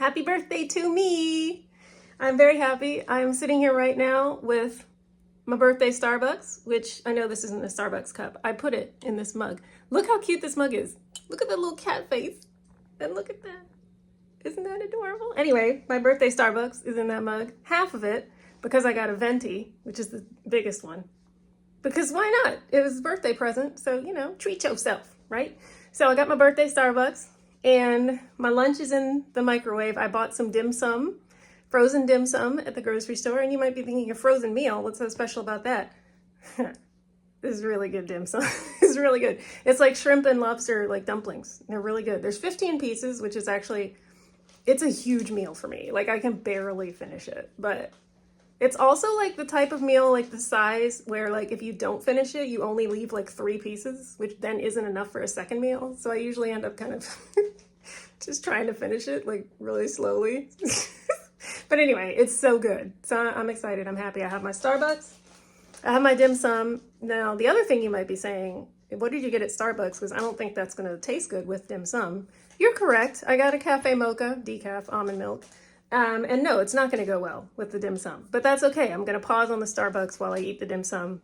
Happy birthday to me. I'm very happy. I'm sitting here right now with my birthday Starbucks, which I know this isn't a Starbucks cup. I put it in this mug. Look how cute this mug is. Look at the little cat face. And look at that. Isn't that adorable? Anyway, my birthday Starbucks is in that mug. Half of it because I got a venti, which is the biggest one. Because why not? It was a birthday present, so, you know, treat yourself, right? So I got my birthday Starbucks, and my lunch is in the microwave. I bought some dim sum, frozen dim sum at the grocery store, and you might be thinking, a frozen meal, what's so special about that? This is really good dim sum. It's really good. It's like shrimp and lobster, like dumplings. They're really good. There's 15 pieces, which is actually, it's a huge meal for me. Like, I can barely finish it, but it's also like the type of meal, like the size where like if you don't finish it, you only leave like 3 pieces, which then isn't enough for a second meal. So I usually end up kind of just trying to finish it like really slowly. But anyway, it's so good. So I'm excited. I'm happy. I have my Starbucks. I have my dim sum. Now, the other thing you might be saying, what did you get at Starbucks? Because I don't think that's going to taste good with dim sum. You're correct. I got a cafe mocha, decaf, almond milk. And no, it's not going to go well with the dim sum, but that's okay. I'm going to pause on the Starbucks while I eat the dim sum,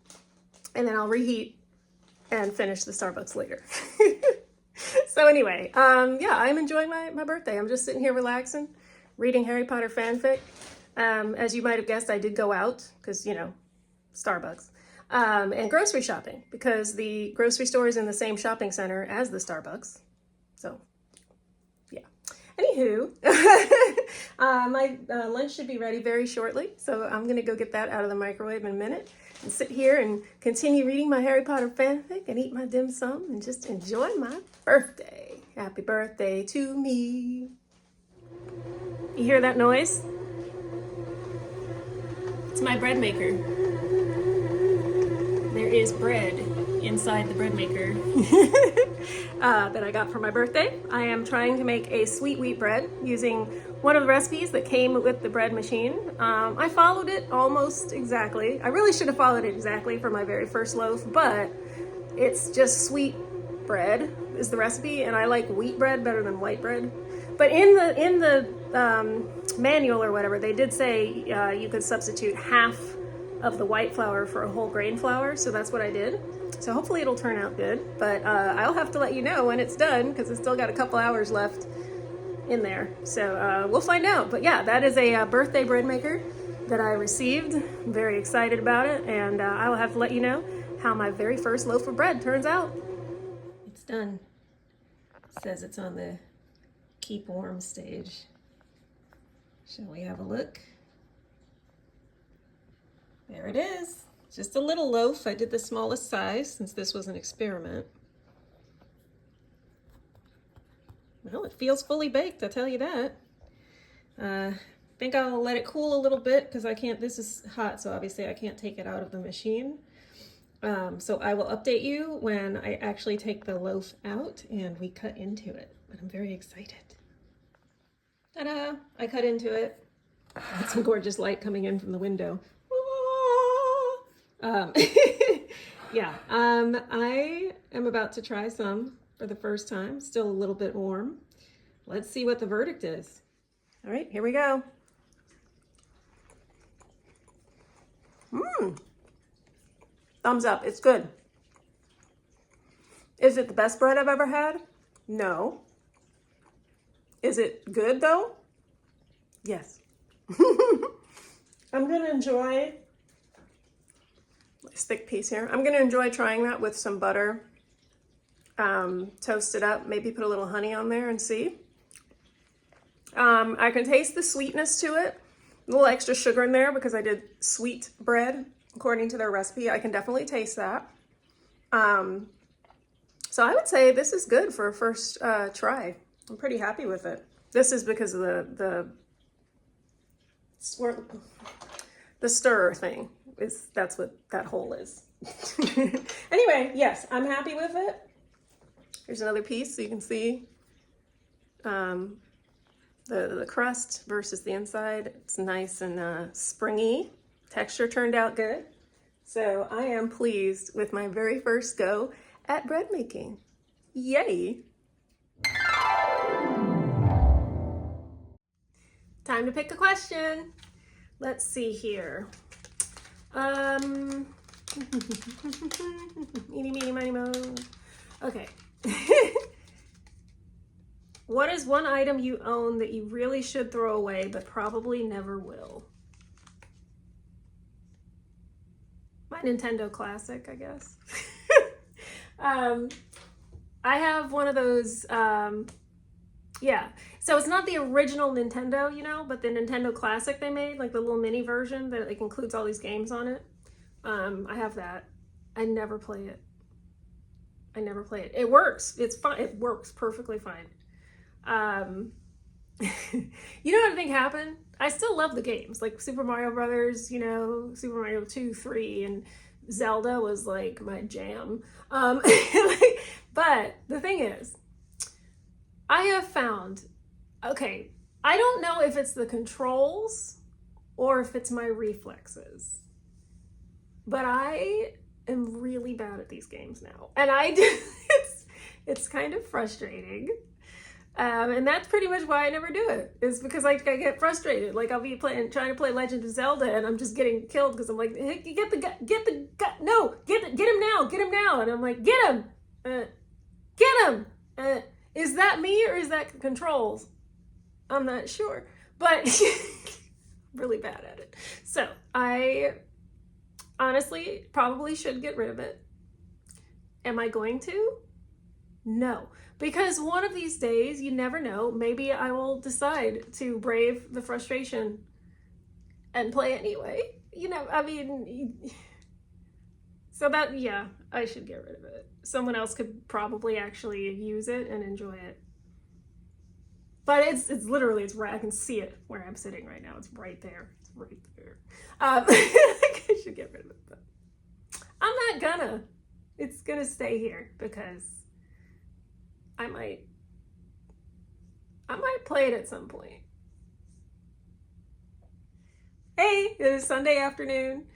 and then I'll reheat and finish the Starbucks later. So anyway, yeah, I'm enjoying my birthday. I'm just sitting here relaxing, reading Harry Potter fanfic. As you might have guessed, I did go out because, you know, Starbucks, and grocery shopping because the grocery store is in the same shopping center as the Starbucks. So anywho, my lunch should be ready very shortly, so I'm going to go get that out of the microwave in a minute and sit here and continue reading my Harry Potter fanfic and eat my dim sum and just enjoy my birthday. Happy birthday to me. You hear that noise? It's my bread maker. There is bread inside the bread maker that I got for my birthday. I am trying to make a sweet wheat bread using one of the recipes that came with the bread machine. I followed it almost exactly. I really should have followed it exactly for my very first loaf, but it's just sweet bread is the recipe, and I like wheat bread better than white bread. But in the manual or whatever, they did say you could substitute half of the white flour for a whole grain flour, so that's what I did. So hopefully it'll turn out good, but I'll have to let you know when it's done because it's still got a couple hours left in there. So we'll find out. But yeah, that is a birthday bread maker that I received. I'm very excited about it, and I will have to let you know how my very first loaf of bread turns out. It's done. It says it's on the keep warm stage. Shall we have a look? There it is. Just a little loaf. I did the smallest size since this was an experiment. Well, it feels fully baked, I'll tell you that. I think I'll let it cool a little bit because I can't, this is hot, so obviously I can't take it out of the machine. So I will update you when I actually take the loaf out and we cut into it. But I'm very excited. Ta-da! I cut into it. Got some gorgeous light coming in from the window. Yeah, I am about to try some for the first time. Still a little bit warm. Let's see what the verdict is. All right, here we go. Thumbs up, it's good. Is it the best bread I've ever had? No. Is it good though? Yes. I'm gonna enjoy this thick piece here. I'm gonna enjoy trying that with some butter. Toast it up, maybe put a little honey on there and see. I can taste the sweetness to it. A little extra sugar in there because I did sweet bread according to their recipe. I can definitely taste that. So I would say this is good for a first try. I'm pretty happy with it. This is because of the stir thing. That's what that hole is. Anyway, yes, I'm happy with it. Here's another piece so you can see the crust versus the inside. It's nice and springy. Texture turned out good. So I am pleased with my very first go at bread making. Yay! Time to pick a question. Let's see here. Eeny, meeny, miny, moe. Okay. What is one item you own that you really should throw away but probably never will? My Nintendo Classic, I guess. I have one of those, yeah. So it's not the original Nintendo, you know, but the Nintendo Classic they made, like the little mini version that like includes all these games on it. I have that. I never play it. I never play it. It works. It's fine. It works perfectly fine. You know what I think happened? I still love the games, like Super Mario Brothers, you know, Super Mario 2, 3, and Zelda was like my jam. But the thing is, I have found, okay, I don't know if it's the controls or if it's my reflexes, but I am really bad at these games now. And it's kind of frustrating. And that's pretty much why I never do it, is because I get frustrated. Like I'll be trying to play Legend of Zelda and I'm just getting killed because I'm like, hey, get the guy, no, get him now. And I'm like, get him. Is that me or is that controls? I'm not sure, but really bad at it. So I honestly probably should get rid of it. Am I going to? No, because one of these days, you never know, maybe I will decide to brave the frustration and play anyway. You know, I mean, so that, yeah, I should get rid of it. Someone else could probably actually use it and enjoy it. But it's literally, it's right, I can see it where I'm sitting right now. It's right there. It's right there. I should get rid of it, but I'm not gonna. It's gonna stay here because I might play it at some point. Hey, it is Sunday afternoon,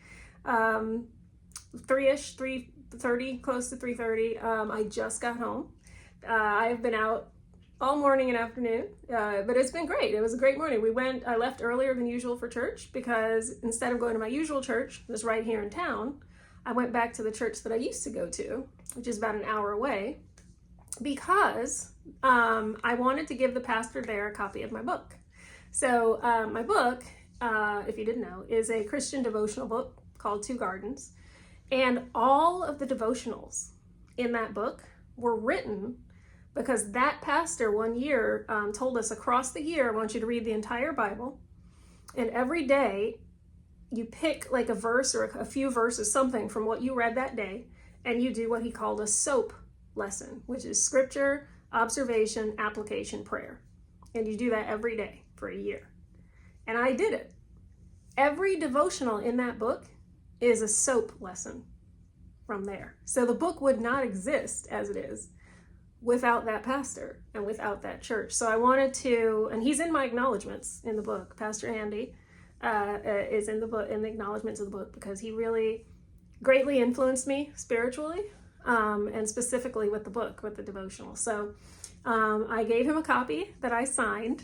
3-ish, 3:30, close to 3:30. I just got home. I've been out all morning and afternoon, but it's been great. It was a great morning. I left earlier than usual for church because instead of going to my usual church that's right here in town, I went back to the church that I used to go to, which is about an hour away, because I wanted to give the pastor there a copy of my book. So my book, if you didn't know, is a Christian devotional book called Two Gardens. And all of the devotionals in that book were written because that pastor one year told us across the year, I want you to read the entire Bible. And every day you pick like a verse or a few verses, something from what you read that day, and you do what he called a SOAP lesson, which is scripture, observation, application, prayer. And you do that every day for a year. And I did it. Every devotional in that book is a SOAP lesson from there. So the book would not exist as it is without that pastor and without that church. So I wanted to, and he's in my acknowledgments in the book. Pastor Andy is in the book, in the acknowledgments of the book, because he really greatly influenced me spiritually, and specifically with the book, with the devotional. So I gave him a copy that I signed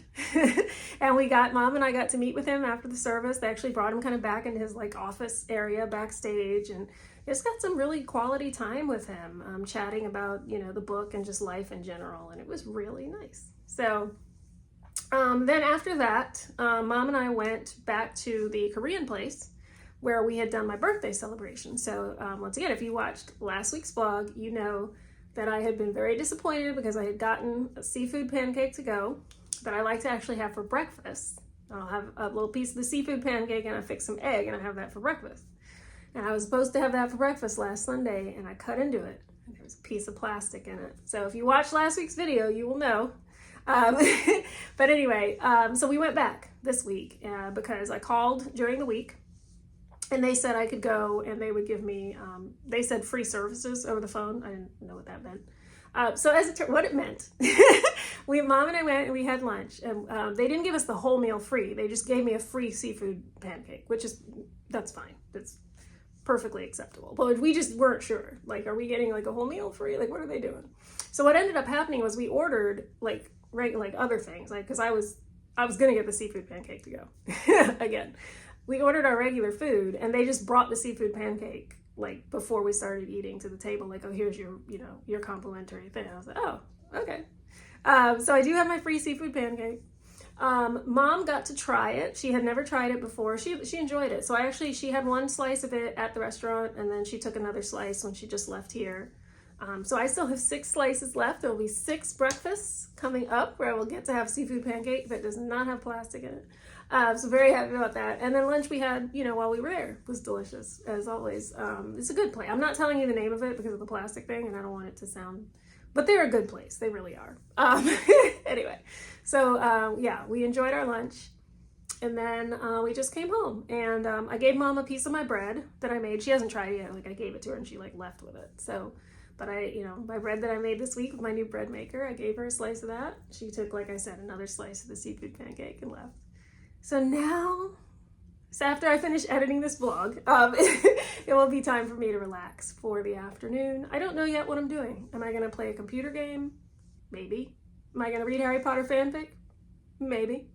and Mom and I got to meet with him after the service. They actually brought him kind of back into his like office area backstage, and just got some really quality time with him, chatting about, you know, the book and just life in general. And it was really nice. So then after that, Mom and I went back to the Korean place where we had done my birthday celebration. So once again, if you watched last week's vlog, you know that I had been very disappointed because I had gotten a seafood pancake to go that I like to actually have for breakfast. I'll have a little piece of the seafood pancake and I fix some egg and I have that for breakfast. And I was supposed to have that for breakfast last Sunday and I cut into it and there was a piece of plastic in it. So if you watched last week's video, you will know. But anyway, so we went back this week because I called during the week. And they said I could go and they would give me, they said free services over the phone. I didn't know what that meant. So what it meant, Mom and I went and we had lunch, and they didn't give us the whole meal free. They just gave me a free seafood pancake, that's fine. That's perfectly acceptable. But we just weren't sure. Like, are we getting like a whole meal free? Like, what are they doing? So what ended up happening was we ordered like other things, like, cause I was gonna get the seafood pancake to go. Again, we ordered our regular food and they just brought the seafood pancake like before we started eating to the table, like, oh, here's your, you know, your complimentary thing. I was like, oh, okay. So I do have my free seafood pancake. Mom got to try it. She had never tried it before. She enjoyed it. So she had one slice of it at the restaurant, and then she took another slice when she just left here. So I still have 6 slices left. There will be 6 breakfasts coming up where I will get to have seafood pancake that does not have plastic in it. So very happy about that. And then lunch we had, you know, while we were there was delicious as always. It's a good place. I'm not telling you the name of it because of the plastic thing, and I don't want it to sound, but they're a good place. They really are. Anyway, so yeah, we enjoyed our lunch, and then we just came home, and I gave Mom a piece of my bread that I made. She hasn't tried it yet. Like, I gave it to her and she like left with it. So, but you know, my bread that I made this week with my new bread maker, I gave her a slice of that. She took, like I said, another slice of the seafood pancake and left. So now, after I finish editing this vlog, it will be time for me to relax for the afternoon. I don't know yet what I'm doing. Am I going to play a computer game? Maybe. Am I going to read Harry Potter fanfic? Maybe.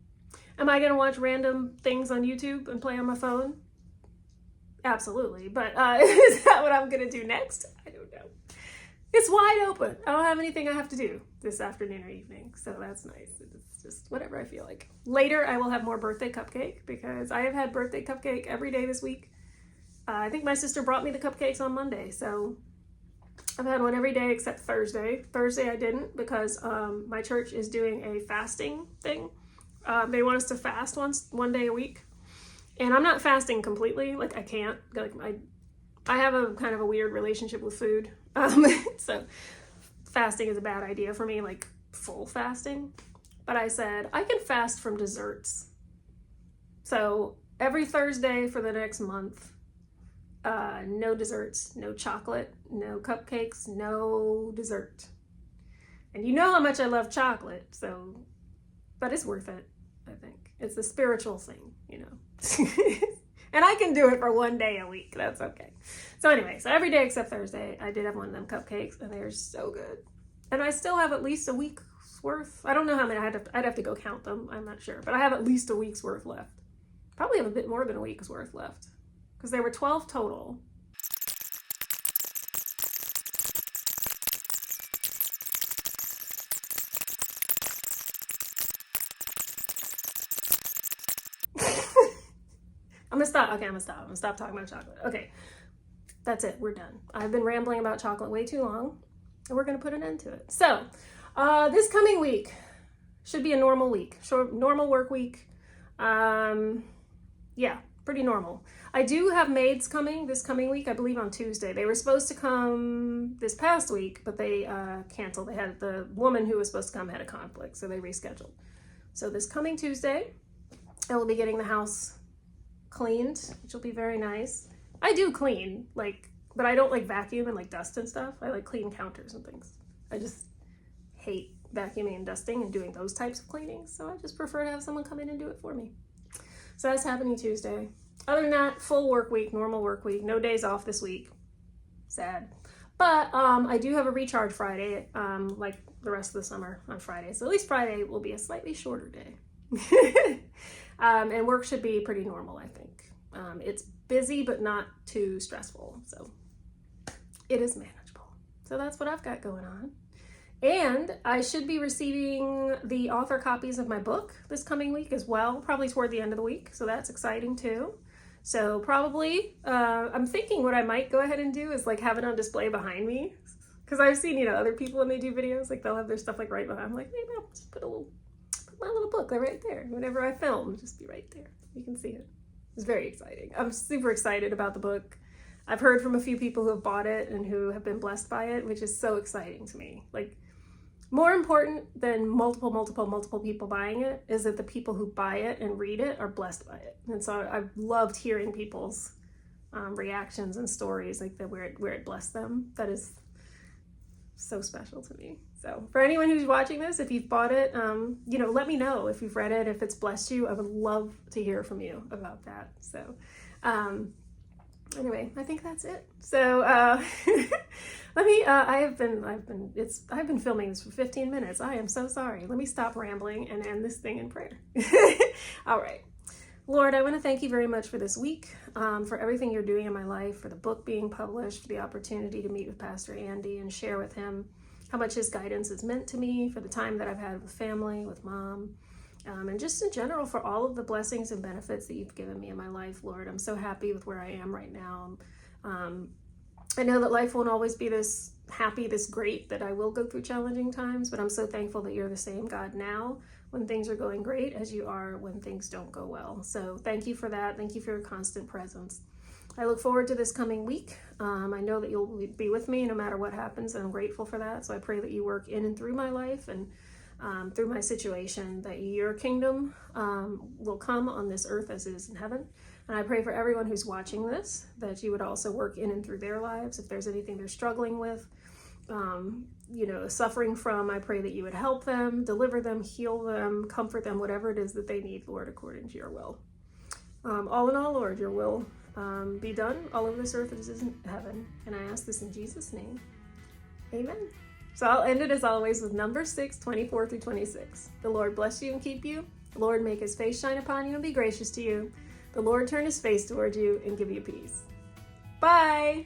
Am I going to watch random things on YouTube and play on my phone? Absolutely. But is that what I'm going to do next? I don't know. It's wide open. I don't have anything I have to do this afternoon or evening, so that's nice. It's just whatever I feel like. Later, I will have more birthday cupcake because I have had birthday cupcake every day this week. I think my sister brought me the cupcakes on Monday, so I've had one every day except Thursday. Thursday I didn't because my church is doing a fasting thing. They want us to fast one day a week, and I'm not fasting completely. Like, I can't. Like, I have a kind of a weird relationship with food. So fasting is a bad idea for me, like full fasting. But I said, I can fast from desserts. So every Thursday for the next month, no desserts, no chocolate, no cupcakes, no dessert. And you know how much I love chocolate, so, but it's worth it, I think. It's a spiritual thing, you know. And I can do it for one day a week. That's okay. So anyway, so every day except Thursday, I did have one of them cupcakes, and they're so good. And I still have at least a week's worth. I don't know how many. I'd have to go count them. I'm not sure. But I have at least a week's worth left. Probably have a bit more than a week's worth left. Because there were 12 total. I'm gonna stop. Okay, I'm gonna stop talking about chocolate. Okay, that's it. We're done. I've been rambling about chocolate way too long, and we're gonna put an end to it. So, this coming week should be a normal week. Short, normal work week. Yeah, pretty normal. I do have maids coming this coming week, I believe on Tuesday. They were supposed to come this past week, but they canceled. They had the woman who was supposed to come had a conflict, so they rescheduled. So this coming Tuesday, I will be getting the house cleaned, which will be very nice. I do clean, like, but I don't like vacuum and like dust and stuff. I like clean counters and things. I just hate vacuuming and dusting and doing those types of cleanings, so I just prefer to have someone come in and do it for me. So that's happening Tuesday. Other than that, full work week, normal work week, no days off this week. Sad. But I do have a recharge Friday, like the rest of the summer on Friday. So at least Friday will be a slightly shorter day. And work should be pretty normal, I think. It's busy, but not too stressful. So it is manageable. So that's what I've got going on. And I should be receiving the author copies of my book this coming week as well, probably toward the end of the week. So that's exciting too. So probably, I'm thinking what I might go ahead and do is like have it on display behind me. Cause I've seen, you know, other people when they do videos, like they'll have their stuff like right behind. I'm like, maybe I'll just put my little book right there. Whenever I film, just be right there. You can see it. It's very exciting. I'm super excited about the book. I've heard from a few people who have bought it and who have been blessed by it, which is so exciting to me. Like, more important than multiple people buying it is that the people who buy it and read it are blessed by it. And so I've loved hearing people's reactions and stories like that where it blessed them. That is so special to me. So for anyone who's watching this, if you've bought it, you know, let me know if you've read it, if it's blessed you. I would love to hear from you about that. So Anyway, I think that's it. So let me. I've been filming this for 15 minutes. I am so sorry. Let me stop rambling and end this thing in prayer. All right. Lord, I want to thank you very much for this week, for everything you're doing in my life, for the book being published, for the opportunity to meet with Pastor Andy and share with him how much his guidance has meant to me, for the time that I've had with family, with mom, and just in general for all of the blessings and benefits that you've given me in my life, Lord. I'm so happy with where I am right now. I know that life won't always be this happy, this great, that I will go through challenging times, but I'm so thankful that you're the same God now when things are going great as you are when things don't go well. So thank you for that. Thank you for your constant presence. I look forward to this coming week. I know that you'll be with me no matter what happens, and I'm grateful for that. So I pray that you work in and through my life and through my situation, that your kingdom will come on this earth as it is in heaven. And I pray for everyone who's watching this, that you would also work in and through their lives. If there's anything they're struggling with, suffering from, I pray that you would help them, deliver them, heal them, comfort them, whatever it is that they need, Lord, according to your will. All in all, Lord, your will be done all over this earth as it is in heaven. And I ask this in Jesus' name. Amen. So I'll end it as always with number 6, 24 through 26. The Lord bless you and keep you. The Lord make his face shine upon you and be gracious to you. The Lord turn his face toward you and give you peace. Bye.